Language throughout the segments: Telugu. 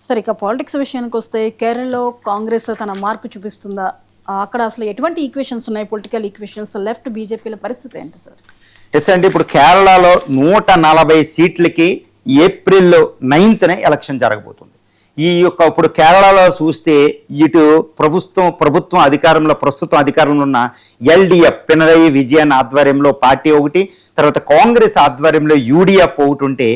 సరే, ఇక పాలిటిక్స్ విషయానికి వస్తే కేరళలో కాంగ్రెస్ తన మార్పు చూపిస్తుందా? అక్కడ అసలు ఎటువంటి ఈక్వేషన్స్ ఉన్నాయి? పొలిటికల్ ఈక్వేషన్స్, లెఫ్ట్ బీజేపీల పరిస్థితి ఏంటి సార్? ఎస్ అండి, ఇప్పుడు కేరళలో 140 సీట్లకి ఏప్రిల్ 9న ఎలక్షన్ జరగబోతుంది. ఇప్పుడు కేరళలో చూస్తే ఇటు ప్రభుత్వం అధికారంలో ప్రస్తుతం అధికారంలో ఉన్న ఎల్డిఎఫ్ పినరయి విజయన్ ఆధ్వర్యంలో పార్టీ ఒకటి, తర్వాత కాంగ్రెస్ ఆధ్వర్యంలో యూడిఎఫ్ ఒకటి ఉంటే,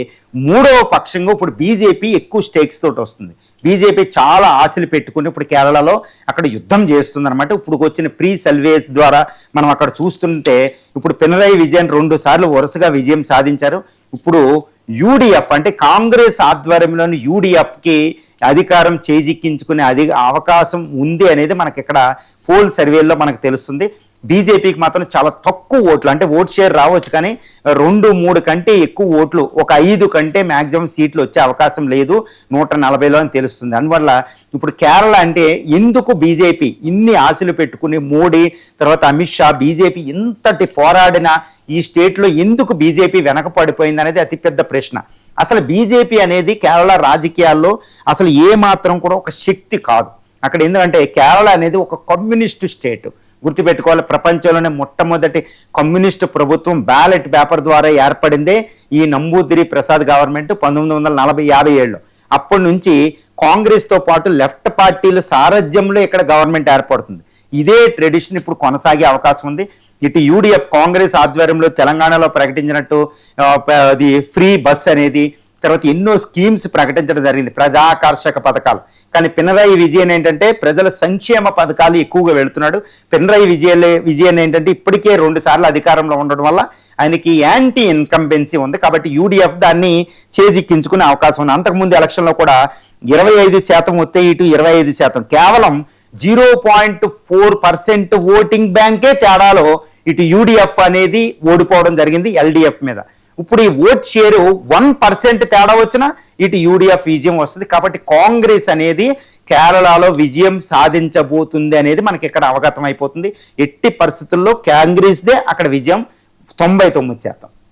మూడవ పక్షంగా ఇప్పుడు బీజేపీ ఎక్కువ స్టేక్స్ తోటి వస్తుంది. బీజేపీ చాలా ఆశలు పెట్టుకుని ఇప్పుడు కేరళలో అక్కడ యుద్ధం చేస్తుంది అనమాట. ఇప్పుడు వచ్చిన ప్రీ సర్వే ద్వారా మనం అక్కడ చూస్తుంటే ఇప్పుడు పినరయి విజయన్ 2 సార్లు వరుసగా విజయం సాధించారు. ఇప్పుడు యూడిఎఫ్ అంటే కాంగ్రెస్ ఆధ్వర్యంలోని యూడిఎఫ్కి అధికారం చేజిక్కించుకునే అవకాశం ఉంది అనేది మనకి ఇక్కడ పోల్ సర్వేల్లో మనకు తెలుస్తుంది. బీజేపీకి మాత్రం చాలా తక్కువ ఓట్లు, అంటే ఓట్ షేర్ రావచ్చు కానీ 2-3 కంటే ఎక్కువ ఓట్లు, ఒక 5 కంటే మ్యాక్సిమం సీట్లు వచ్చే అవకాశం లేదు 140లో అని తెలుస్తుంది. అందువల్ల ఇప్పుడు కేరళ అంటే ఎందుకు బీజేపీ ఇన్ని ఆశలు పెట్టుకుని మోడీ తర్వాత అమిత్ షా బీజేపీ ఇంతటి పోరాడిన ఈ స్టేట్లో ఎందుకు బీజేపీ వెనకపడిపోయింది అనేది అతిపెద్ద ప్రశ్న. అసలు బీజేపీ అనేది కేరళ రాజకీయాల్లో అసలు ఏమాత్రం కూడా ఒక శక్తి కాదు అక్కడ. ఎందుకంటే కేరళ అనేది ఒక కమ్యూనిస్టు స్టేట్, గుర్తుపెట్టుకోవాలి. ప్రపంచంలోనే మొట్టమొదటి కమ్యూనిస్టు ప్రభుత్వం బ్యాలెట్ పేపర్ ద్వారా ఏర్పడిందే ఈ నంబూదిరి ప్రసాద్ గవర్నమెంట్ 1947. అప్పటి నుంచి కాంగ్రెస్తో పాటు లెఫ్ట్ పార్టీల సారథ్యంలో ఇక్కడ గవర్నమెంట్ ఏర్పడుతుంది. ఇదే ట్రెడిషన్ ఇప్పుడు కొనసాగే అవకాశం ఉంది. ఇటు యూడిఎఫ్ కాంగ్రెస్ ఆధ్వర్యంలో తెలంగాణలో ప్రకటించినట్టు అది ఫ్రీ బస్ అనేది, తర్వాత ఎన్నో స్కీమ్స్ ప్రకటించడం జరిగింది, ప్రజాకర్షక పథకాలు. కానీ పినరయి విజయన్ ఏంటంటే ప్రజల సంక్షేమ పథకాలు ఎక్కువగా వెళుతున్నాడు. పినరయి విజయన్ ఏంటంటే ఇప్పటికే 2 సార్లు అధికారంలో ఉండడం వల్ల ఆయనకి యాంటీ ఇన్కంబెన్సీ ఉంది. కాబట్టి యూడిఎఫ్ దాన్ని చేజిక్కించుకునే అవకాశం ఉంది. అంతకుముందు ఎలక్షన్లో కూడా 25% వస్తే ఇటు 25%, కేవలం 0.4% ఓటింగ్ బ్యాంకే తేడాలో ఇటు యూడిఎఫ్ అనేది ఓడిపోవడం జరిగింది ఎల్డిఎఫ్ మీద. ఇప్పుడు ఈ ఓట్ షేరు 1% తేడా వచ్చినా ఇటు యూడిఎఫ్ విజయం వస్తుంది. కాబట్టి కాంగ్రెస్ అనేది కేరళలో విజయం సాధించబోతుంది అనేది మనకి ఇక్కడ అవగతం అయిపోతుంది. ఎట్టి పరిస్థితుల్లో కాంగ్రెస్దే అక్కడ విజయం 99%.